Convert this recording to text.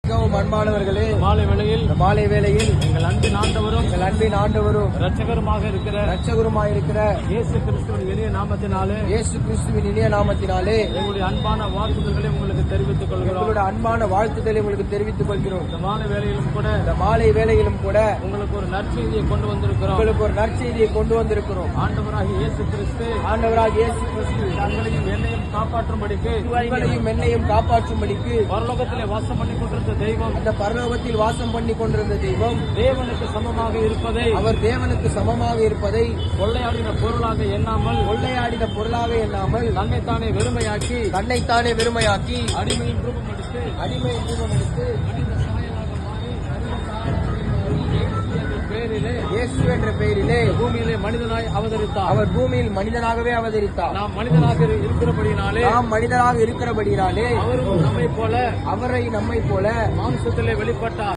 மிகவும் அன்பானவர்களே, மாலை வேளையில் எங்கள் அன்பின் ஆண்டவரும் இரட்சகருமாக இருக்கிற இயேசு கிறிஸ்துவின் இனிய நாமத்தினாலே எங்களுடைய அன்பான வாழ்த்துதல்களை உங்களுக்கு தெரிவித்துக் கொள்கிறோம். இந்த மாலை வேளையிலும் கூட உங்களுக்கு ஒரு நற்செய்தியை கொண்டு வந்திருக்கிறோம். ஆண்டவராகிய இயேசு கிறிஸ்து தங்களையும் என்னையும் காப்பாற்றும்படிக்கு பரலோகத்திலே வாசம் பண்ணி கொண்டிருந்த தெய்வம், அந்த பரலோகத்தில் வாசம் பண்ணி கொண்டிருந்த தெய்வம் தேவனுக்கு சமமாக இருப்பதை கொள்ளையாடின பொருளாக எண்ணாமல் தன்னைத்தானே வெறுமையாக்கி அடிமையின் ரூபம் எடுத்து இயேசு என்ற பெயரிலே பூமியிலே மனிதனாய் அவதரித்தார். அவர் பூமியில் மனிதனாகவே அவதரித்தார். நாம் மனிதனாக இருக்கிறபடியினாலே அவரும் நம்மை போல மாம்சத்திலே வெளிப்பட்டார்.